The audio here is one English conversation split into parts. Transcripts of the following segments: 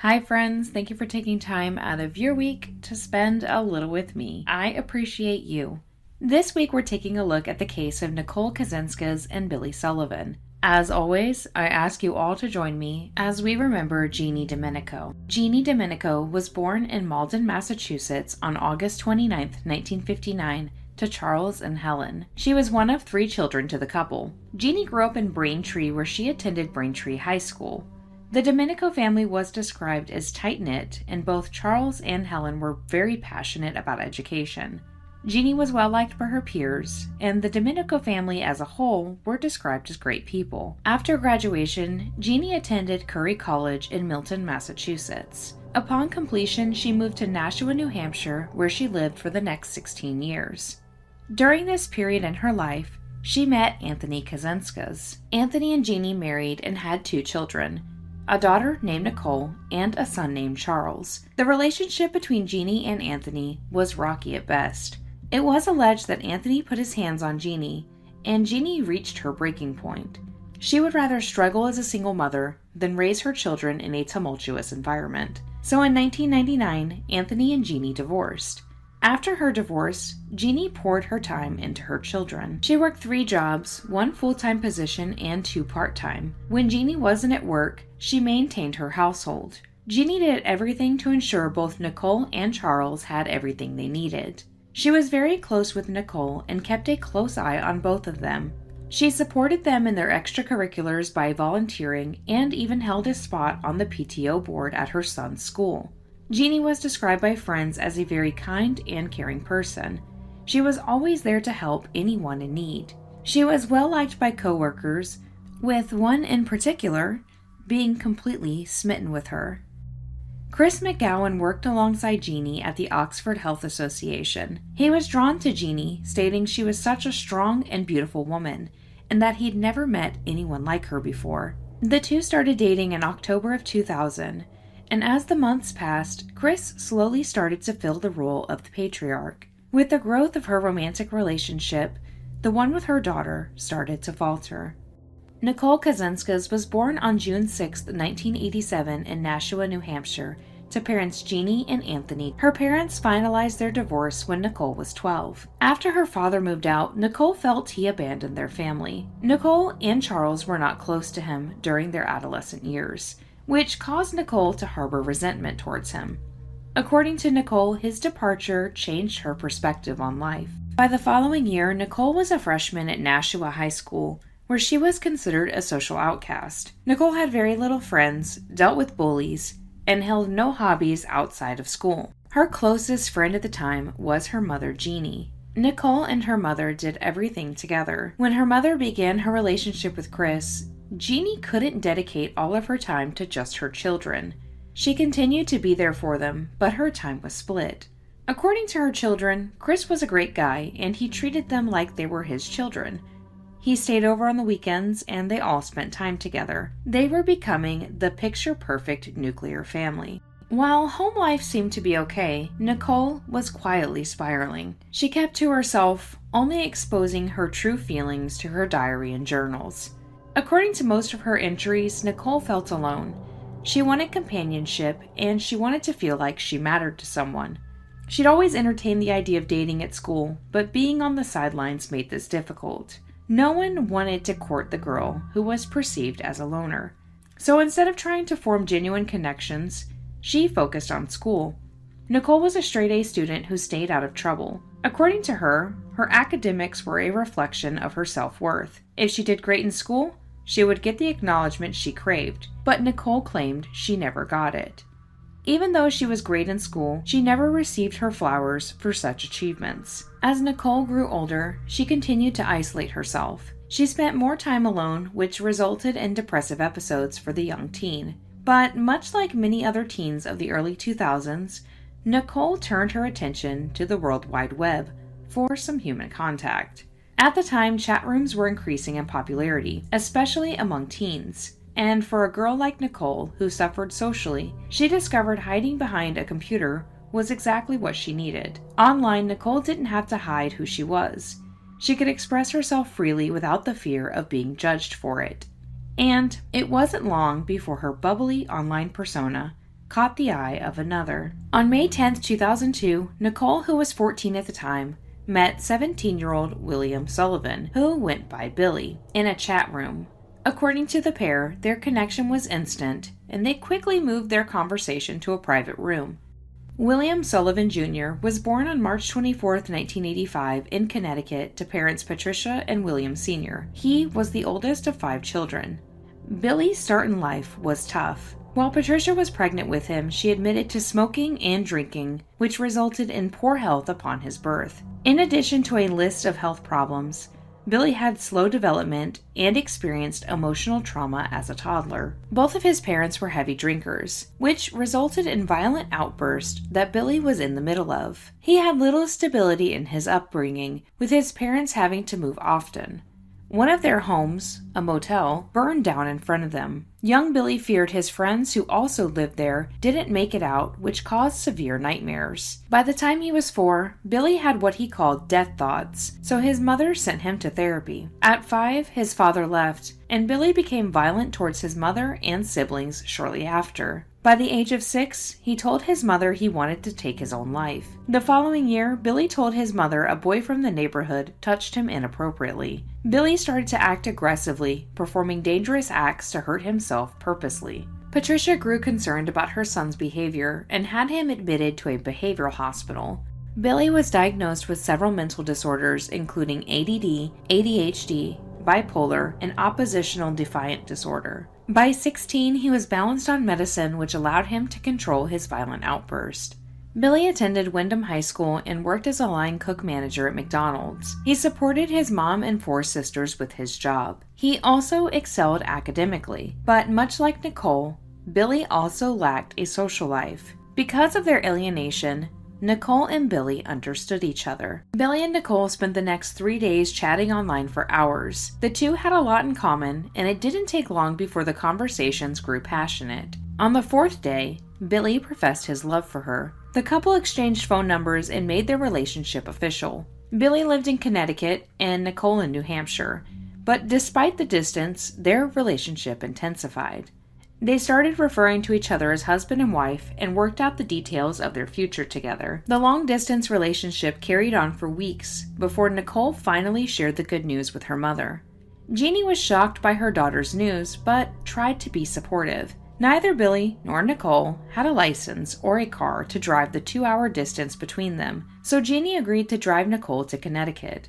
Hi friends, thank you for taking time out of your week to spend a little with me. I appreciate you. This week we're taking a look at the case of Nicole Kazinskas and Billy Sullivan. As always, I ask you all to join me as we remember Jeanne Dominico. Jeanne Dominico was born in Malden, Massachusetts on August 29, 1959, to Charles and Helen. She was one of 3 children to the couple. Jeanne grew up in Braintree, where she attended Braintree High School. The Dominico family was described as tight-knit, and both Charles and Helen were very passionate about education. Jeanne was well-liked by her peers, and the Dominico family as a whole were described as great people. After graduation, Jeanne attended Curry College in Milton, Massachusetts. Upon completion, she moved to Nashua, New Hampshire, where she lived for the next 16 years. During this period in her life, she met Anthony Kazinskas. Anthony and Jeanne married and had 2 children, a daughter named Nicole, and a son named Charles. The relationship between Jeanne and Anthony was rocky at best. It was alleged that Anthony put his hands on Jeanne, and Jeanne reached her breaking point. She would rather struggle as a single mother than raise her children in a tumultuous environment. So in 1999, Anthony and Jeanne divorced. After her divorce, Jeanne poured her time into her children. She worked 3 jobs, 1 full-time position and 2 part-time. When Jeanne wasn't at work, she maintained her household. Jeanne did everything to ensure both Nicole and Charles had everything they needed. She was very close with Nicole and kept a close eye on both of them. She supported them in their extracurriculars by volunteering and even held a spot on the PTO board at her son's school. Jeanne was described by friends as a very kind and caring person. She was always there to help anyone in need. She was well liked by coworkers, with one in particular being completely smitten with her. Chris McGowan worked alongside Jeanne at the Oxford Health Association. He was drawn to Jeanne, stating she was such a strong and beautiful woman, and that he'd never met anyone like her before. The two started dating in October of 2000. And as the months passed, Chris slowly started to fill the role of the patriarch. With the growth of her romantic relationship, the one with her daughter started to falter. Nicole Kazinskas was born on June 6, 1987 in Nashua, New Hampshire, to parents Jeanne and Anthony. Her parents finalized their divorce when Nicole was 12. After her father moved out, Nicole felt he abandoned their family. Nicole and Charles were not close to him during their adolescent years, which caused Nicole to harbor resentment towards him. According to Nicole, his departure changed her perspective on life. By the following year, Nicole was a freshman at Nashua High School, where she was considered a social outcast. Nicole had very little friends, dealt with bullies, and held no hobbies outside of school. Her closest friend at the time was her mother, Jeanne. Nicole and her mother did everything together. When her mother began her relationship with Chris, Jeanne couldn't dedicate all of her time to just her children. She continued to be there for them, but her time was split. According to her children, Chris was a great guy, and he treated them like they were his children. He stayed over on the weekends, and they all spent time together. They were becoming the picture-perfect nuclear family. While home life seemed to be okay, Nicole was quietly spiraling. She kept to herself, only exposing her true feelings to her diary and journals. According to most of her entries, Nicole felt alone. She wanted companionship, and she wanted to feel like she mattered to someone. She'd always entertained the idea of dating at school, but being on the sidelines made this difficult. No one wanted to court the girl who was perceived as a loner. So instead of trying to form genuine connections, she focused on school. Nicole was a straight-A student who stayed out of trouble. According to her, her academics were a reflection of her self-worth. If she did great in school, she would get the acknowledgement she craved, but Nicole claimed she never got it. Even though she was great in school, she never received her flowers for such achievements. As Nicole grew older, she continued to isolate herself. She spent more time alone, which resulted in depressive episodes for the young teen. But much like many other teens of the early 2000s, Nicole turned her attention to the World Wide Web for some human contact. At the time, chat rooms were increasing in popularity, especially among teens. And for a girl like Nicole, who suffered socially, she discovered hiding behind a computer was exactly what she needed. Online, Nicole didn't have to hide who she was. She could express herself freely without the fear of being judged for it. And it wasn't long before her bubbly online persona caught the eye of another. On May 10, 2002, Nicole, who was 14 at the time, met 17-year-old William Sullivan, who went by Billy, in a chat room. According to the pair, their connection was instant, and they quickly moved their conversation to a private room. William Sullivan Jr. was born on March 24, 1985, in Connecticut to parents Patricia and William Sr. He was the oldest of 5 children. Billy's start in life was tough. While Patricia was pregnant with him, she admitted to smoking and drinking, which resulted in poor health upon his birth. In addition to a list of health problems, Billy had slow development and experienced emotional trauma as a toddler. Both of his parents were heavy drinkers, which resulted in violent outbursts that Billy was in the middle of. He had little stability in his upbringing, with his parents having to move often. One of their homes, a motel, burned down in front of them. Young Billy feared his friends who also lived there didn't make it out, which caused severe nightmares. By the time he was 4, Billy had what he called death thoughts, so his mother sent him to therapy. At 5, his father left, and Billy became violent towards his mother and siblings shortly after. By the age of 6, he told his mother he wanted to take his own life. The following year, Billy told his mother a boy from the neighborhood touched him inappropriately. Billy started to act aggressively, performing dangerous acts to hurt himself purposely. Patricia grew concerned about her son's behavior and had him admitted to a behavioral hospital. Billy was diagnosed with several mental disorders, including ADD, ADHD, bipolar, and oppositional defiant disorder. By 16, he was balanced on medicine, which allowed him to control his violent outburst. Billy attended Wyndham High School and worked as a line cook manager at McDonald's. He supported his mom and 4 sisters with his job. He also excelled academically, but much like Nicole, Billy also lacked a social life. Because of their alienation, Nicole and Billy understood each other. Billy and Nicole spent the next 3 days chatting online for hours. The two had a lot in common, and it didn't take long before the conversations grew passionate. On the 4th day, Billy professed his love for her. The couple exchanged phone numbers and made their relationship official. Billy lived in Connecticut and Nicole in New Hampshire, but despite the distance, their relationship intensified. They started referring to each other as husband and wife and worked out the details of their future together. The long-distance relationship carried on for weeks before Nicole finally shared the good news with her mother. Jeanne was shocked by her daughter's news, but tried to be supportive. Neither Billy nor Nicole had a license or a car to drive the 2-hour distance between them, so Jeanne agreed to drive Nicole to Connecticut.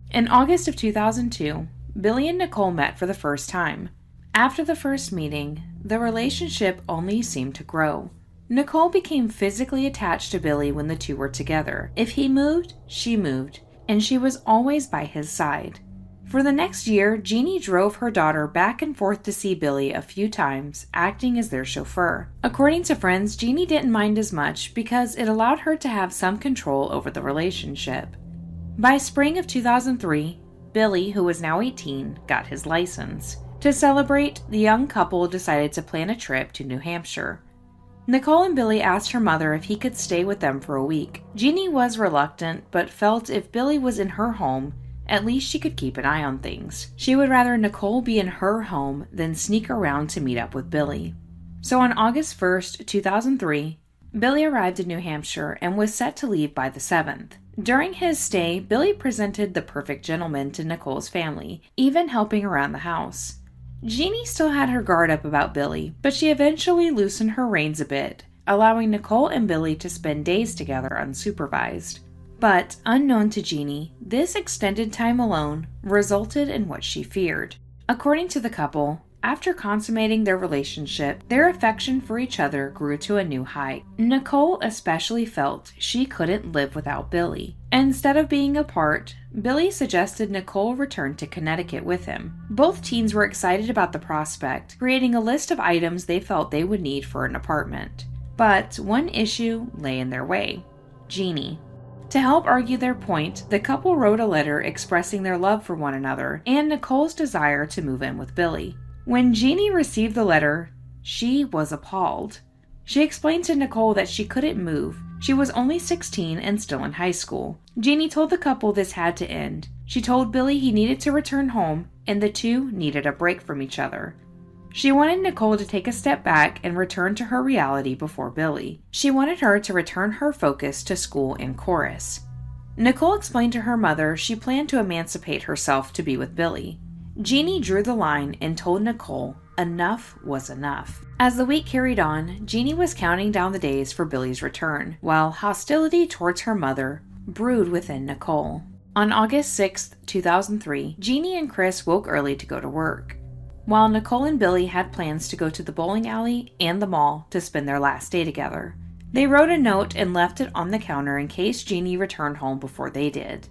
In August of 2002, Billy and Nicole met for the first time. After the first meeting, the relationship only seemed to grow. Nicole became physically attached to Billy when the two were together. If he moved, she moved, and she was always by his side. For the next year, Jeanne drove her daughter back and forth to see Billy a few times, acting as their chauffeur. According to friends, Jeanne didn't mind as much because it allowed her to have some control over the relationship. By spring of 2003, Billy, who was now 18, got his license. To celebrate, the young couple decided to plan a trip to New Hampshire. Nicole and Billy asked her mother if he could stay with them for a week. Jeanne was reluctant, but felt if Billy was in her home, at least she could keep an eye on things. She would rather Nicole be in her home than sneak around to meet up with Billy. So on August 1st, 2003, Billy arrived in New Hampshire and was set to leave by the 7th. During his stay, Billy presented the perfect gentleman to Nicole's family, even helping around the house. Jeanne still had her guard up about Billy, but she eventually loosened her reins a bit, allowing Nicole and Billy to spend days together unsupervised. But, unknown to Jeanne, this extended time alone resulted in what she feared. According to the couple, after consummating their relationship, their affection for each other grew to a new height. Nicole especially felt she couldn't live without Billy. Instead of being apart, Billy suggested Nicole return to Connecticut with him. Both teens were excited about the prospect, creating a list of items they felt they would need for an apartment. But one issue lay in their way: Jeanne. To help argue their point, the couple wrote a letter expressing their love for one another and Nicole's desire to move in with Billy. When Jeanne received the letter, she was appalled. She explained to Nicole that she couldn't move. She was only 16 and still in high school. Jeanne told the couple this had to end. She told Billy he needed to return home and the two needed a break from each other. She wanted Nicole to take a step back and return to her reality before Billy. She wanted her to return her focus to school and chorus. Nicole explained to her mother she planned to emancipate herself to be with Billy. Jeanne drew the line and told Nicole enough was enough. As the week carried on, Jeanne was counting down the days for Billy's return, while hostility towards her mother brewed within Nicole. On August 6, 2003, Jeanne and Chris woke early to go to work, while Nicole and Billy had plans to go to the bowling alley and the mall to spend their last day together. They wrote a note and left it on the counter in case Jeanne returned home before they did.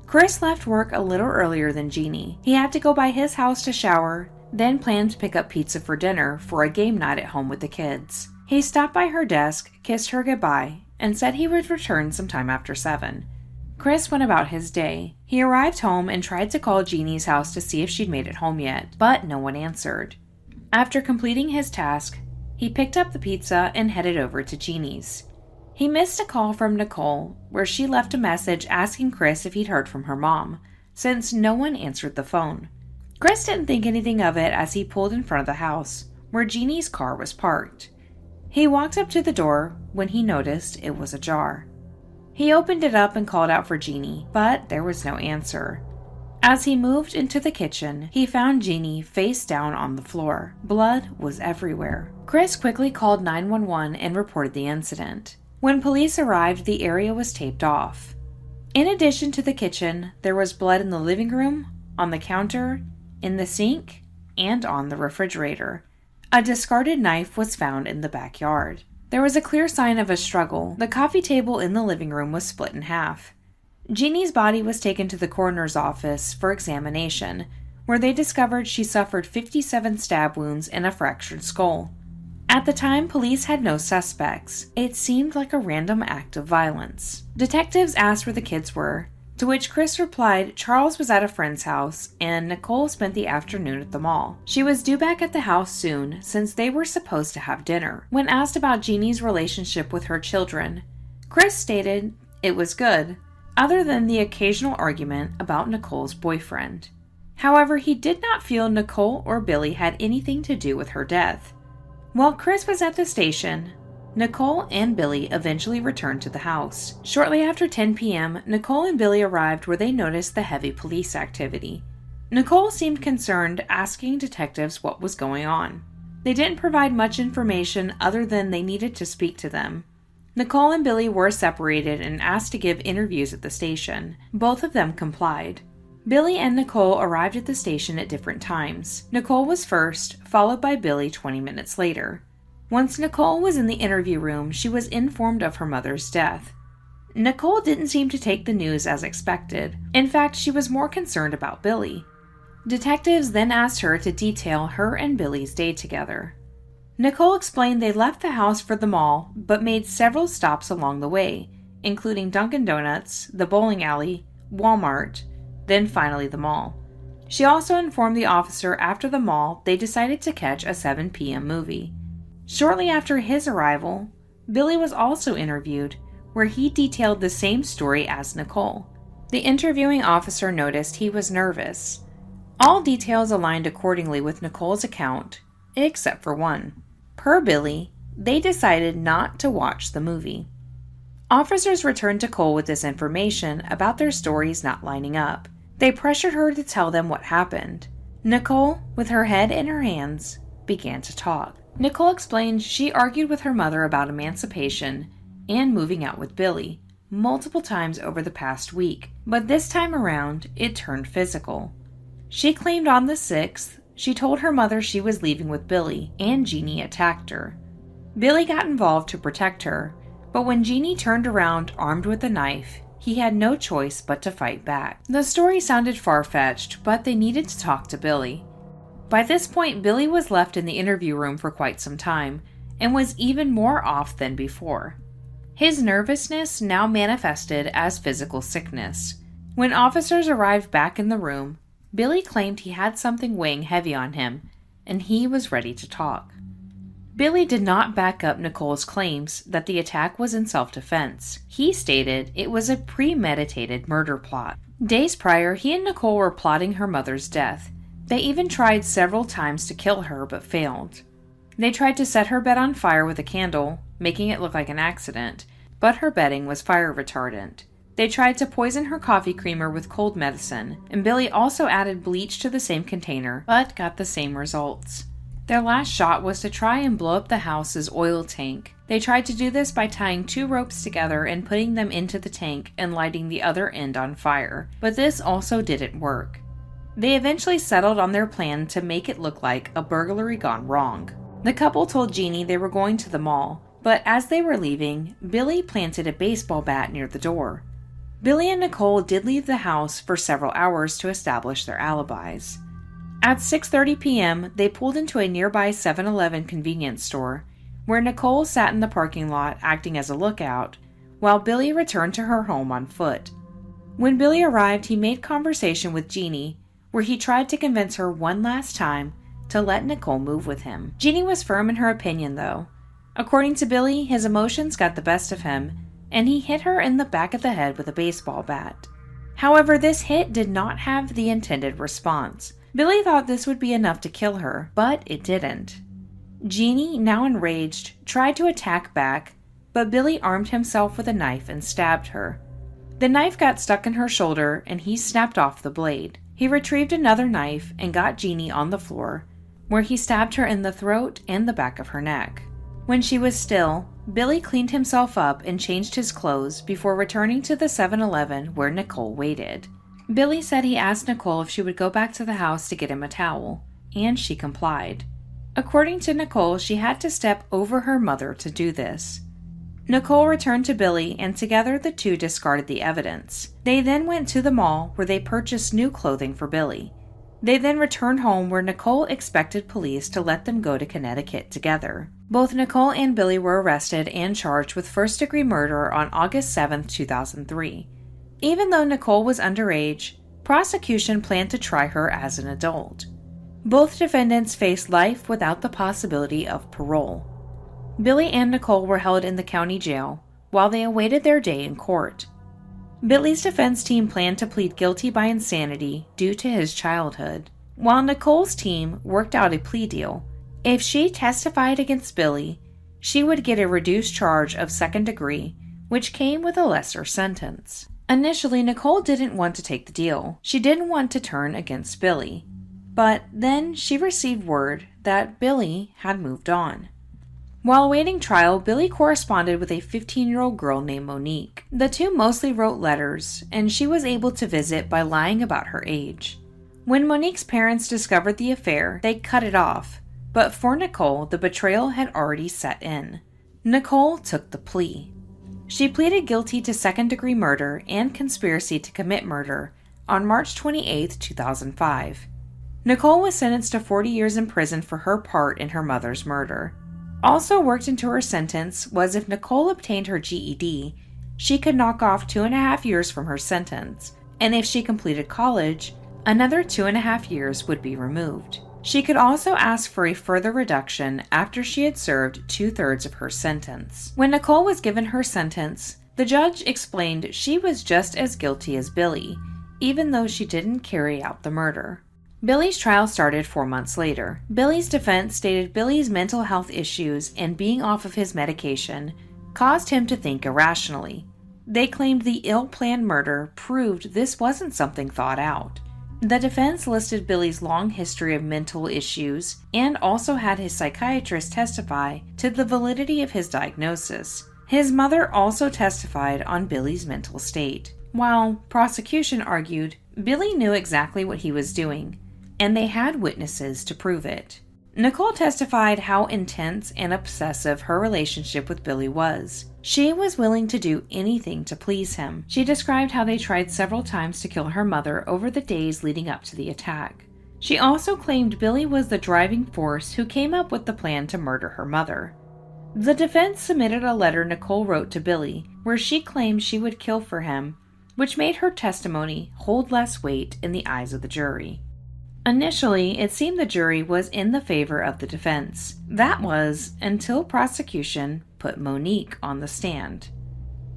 Chris left work a little earlier than Jeanne. He had to go by his house to shower, then planned to pick up pizza for dinner for a game night at home with the kids. He stopped by her desk, kissed her goodbye, and said he would return sometime after 7. Chris went about his day. He arrived home and tried to call Jeanne's house to see if she'd made it home yet, but no one answered. After completing his task, he picked up the pizza and headed over to Jeanne's. He missed a call from Nicole, where she left a message asking Chris if he'd heard from her mom, since no one answered the phone. Chris didn't think anything of it as he pulled in front of the house, where Jeanne's car was parked. He walked up to the door when he noticed it was ajar. He opened it up and called out for Jeanne, but there was no answer. As he moved into the kitchen, he found Jeanne face down on the floor. Blood was everywhere. Chris quickly called 911 and reported the incident. When police arrived, the area was taped off. In addition to the kitchen, there was blood in the living room, on the counter, in the sink, and on the refrigerator. A discarded knife was found in the backyard. There was a clear sign of a struggle. The coffee table in the living room was split in half. Jeanne's body was taken to the coroner's office for examination, where they discovered she suffered 57 stab wounds and a fractured skull. At the time, police had no suspects. It seemed like a random act of violence. Detectives asked where the kids were, to which Chris replied Charles was at a friend's house and Nicole spent the afternoon at the mall. She was due back at the house soon since they were supposed to have dinner. When asked about Jeanne's relationship with her children, Chris stated it was good, other than the occasional argument about Nicole's boyfriend. However, he did not feel Nicole or Billy had anything to do with her death. While Chris was at the station, Nicole and Billy eventually returned to the house. Shortly after 10 p.m., Nicole and Billy arrived where they noticed the heavy police activity. Nicole seemed concerned, asking detectives what was going on. They didn't provide much information other than they needed to speak to them. Nicole and Billy were separated and asked to give interviews at the station. Both of them complied. Billy and Nicole arrived at the station at different times. Nicole was first, followed by Billy 20 minutes later. Once Nicole was in the interview room, she was informed of her mother's death. Nicole didn't seem to take the news as expected. In fact, she was more concerned about Billy. Detectives then asked her to detail her and Billy's day together. Nicole explained they left the house for the mall, but made several stops along the way, including Dunkin' Donuts, the bowling alley, Walmart, then finally the mall. She also informed the officer after the mall they decided to catch a 7 p.m. movie. Shortly after his arrival, Billy was also interviewed, where he detailed the same story as Nicole. The interviewing officer noticed he was nervous. All details aligned accordingly with Nicole's account, except for one. Per Billy, they decided not to watch the movie. Officers returned to Cole with this information about their stories not lining up. They pressured her to tell them what happened. Nicole, with her head in her hands, began to talk. Nicole explained she argued with her mother about emancipation and moving out with Billy multiple times over the past week, but this time around, it turned physical. She claimed on the 6th, she told her mother she was leaving with Billy, and Jeanne attacked her. Billy got involved to protect her, but when Jeanne turned around armed with a knife, he had no choice but to fight back. The story sounded far-fetched, but they needed to talk to Billy. By this point, Billy was left in the interview room for quite some time, and was even more off than before. His nervousness now manifested as physical sickness. When officers arrived back in the room, Billy claimed he had something weighing heavy on him, and he was ready to talk. Billy did not back up Nicole's claims that the attack was in self-defense. He stated it was a premeditated murder plot. Days prior, he and Nicole were plotting her mother's death. They even tried several times to kill her but failed. They tried to set her bed on fire with a candle, making it look like an accident, but her bedding was fire retardant. They tried to poison her coffee creamer with cold medicine, and Billy also added bleach to the same container, but got the same results. Their last shot was to try and blow up the house's oil tank. They tried to do this by tying 2 ropes together and putting them into the tank and lighting the other end on fire, but this also didn't work. They eventually settled on their plan to make it look like a burglary gone wrong. The couple told Jeanne they were going to the mall, but as they were leaving, Billy planted a baseball bat near the door. Billy and Nicole did leave the house for several hours to establish their alibis. At 6:30 p.m., they pulled into a nearby 7-Eleven convenience store, where Nicole sat in the parking lot acting as a lookout, while Billy returned to her home on foot. When Billy arrived, he made conversation with Jeanne, where he tried to convince her one last time to let Nicole move with him. Jeanne was firm in her opinion, though. According to Billy, his emotions got the best of him, and he hit her in the back of the head with a baseball bat. However, this hit did not have the intended response. Billy thought this would be enough to kill her, but it didn't. Jeanne, now enraged, tried to attack back, but Billy armed himself with a knife and stabbed her. The knife got stuck in her shoulder, and he snapped off the blade. He retrieved another knife and got Jeanne on the floor, where he stabbed her in the throat and the back of her neck. When she was still, Billy cleaned himself up and changed his clothes before returning to the 7-Eleven where Nicole waited. Billy said he asked Nicole if she would go back to the house to get him a towel, and she complied. According to Nicole, she had to step over her mother to do this. Nicole returned to Billy, and together the two discarded the evidence. They then went to the mall where they purchased new clothing for Billy. They then returned home where Nicole expected police to let them go to Connecticut together. Both Nicole and Billy were arrested and charged with first-degree murder on August 7, 2003. Even though Nicole was underage, prosecution planned to try her as an adult. Both defendants faced life without the possibility of parole. Billy and Nicole were held in the county jail while they awaited their day in court. Billy's defense team planned to plead guilty by insanity due to his childhood, while Nicole's team worked out a plea deal. If she testified against Billy, she would get a reduced charge of second degree, which came with a lesser sentence. Initially, Nicole didn't want to take the deal. She didn't want to turn against Billy. But then she received word that Billy had moved on. While awaiting trial, Billy corresponded with a 15-year-old girl named Monique. The two mostly wrote letters, and she was able to visit by lying about her age. When Monique's parents discovered the affair, they cut it off, but for Nicole, the betrayal had already set in. Nicole took the plea. She pleaded guilty to second-degree murder and conspiracy to commit murder on March 28, 2005. Nicole was sentenced to 40 years in prison for her part in her mother's murder. Also worked into her sentence was if Nicole obtained her GED, she could knock off 2.5 years from her sentence, and if she completed college, another 2.5 years would be removed. She could also ask for a further reduction after she had served 2/3 of her sentence. When Nicole was given her sentence, the judge explained she was just as guilty as Billy, even though she didn't carry out the murder. Billy's trial started 4 months later. Billy's defense stated Billy's mental health issues and being off of his medication caused him to think irrationally. They claimed the ill-planned murder proved this wasn't something thought out. The defense listed Billy's long history of mental issues and also had his psychiatrist testify to the validity of his diagnosis. His mother also testified on Billy's mental state. While prosecution argued Billy knew exactly what he was doing, and they had witnesses to prove it. Nicole testified how intense and obsessive her relationship with Billy was. She was willing to do anything to please him. She described how they tried several times to kill her mother over the days leading up to the attack. She also claimed Billy was the driving force who came up with the plan to murder her mother. The defense submitted a letter Nicole wrote to Billy, where she claimed she would kill for him, which made her testimony hold less weight in the eyes of the jury. Initially, it seemed the jury was in the favor of the defense. That was until prosecution put Monique on the stand.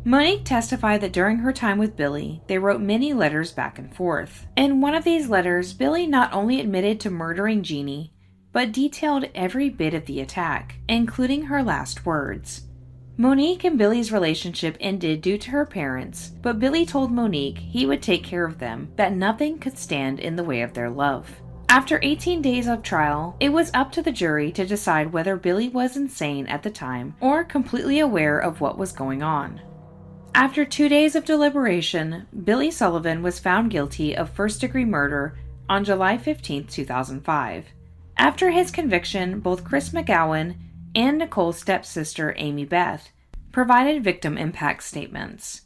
Monique testified that during her time with Billy, they wrote many letters back and forth. In one of these letters, Billy not only admitted to murdering Jeanne, but detailed every bit of the attack, including her last words. Monique and Billy's relationship ended due to her parents, but Billy told Monique he would take care of them, that nothing could stand in the way of their love. After 18 days of trial, it was up to the jury to decide whether Billy was insane at the time or completely aware of what was going on. After 2 days of deliberation, Billy Sullivan was found guilty of first-degree murder on July 15, 2005. After his conviction, both Chris McGowan and Nicole's stepsister, Amy Beth, provided victim impact statements.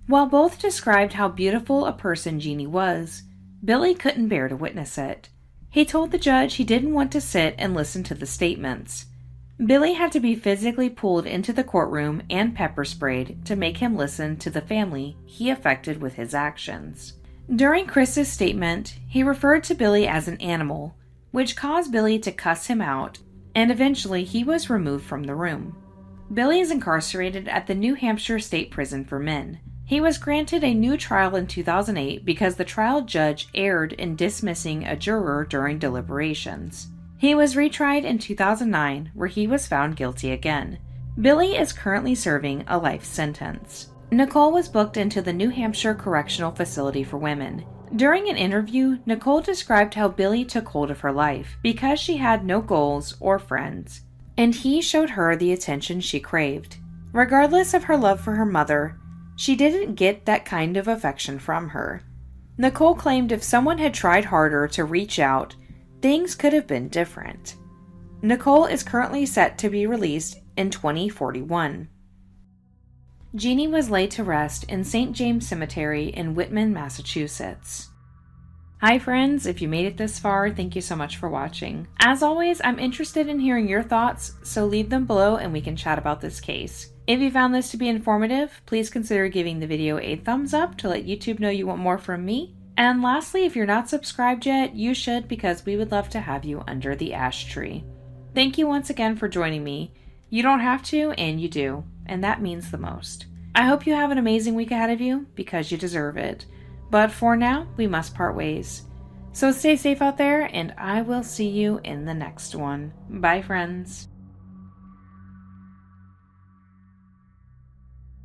While both described how beautiful a person Jeanne was, Billy couldn't bear to witness it. He told the judge he didn't want to sit and listen to the statements. Billy had to be physically pulled into the courtroom and pepper sprayed to make him listen to the family he affected with his actions. During Chris's statement, he referred to Billy as an animal, which caused Billy to cuss him out, and eventually he was removed from the room. Billy is incarcerated at the New Hampshire State Prison for Men. He was granted a new trial in 2008 because the trial judge erred in dismissing a juror during deliberations. He was retried in 2009, where he was found guilty again. Billy is currently serving a life sentence. Nicole was booked into the New Hampshire Correctional Facility for Women. During an interview, Nicole described how Billy took hold of her life because she had no goals or friends, and he showed her the attention she craved. Regardless of her love for her mother, she didn't get that kind of affection from her. Nicole claimed if someone had tried harder to reach out, things could have been different. Nicole is currently set to be released in 2041. Jeanne was laid to rest in St. James Cemetery in Whitman, Massachusetts. Hi friends, if you made it this far, thank you so much for watching. As always, I'm interested in hearing your thoughts, so leave them below and we can chat about this case. If you found this to be informative, please consider giving the video a thumbs up to let YouTube know you want more from me. And lastly, if you're not subscribed yet, you should, because we would love to have you under the ash tree. Thank you once again for joining me. You don't have to, and you do, and that means the most. I hope you have an amazing week ahead of you, because you deserve it. But for now, we must part ways. So stay safe out there, and I will see you in the next one. Bye, friends.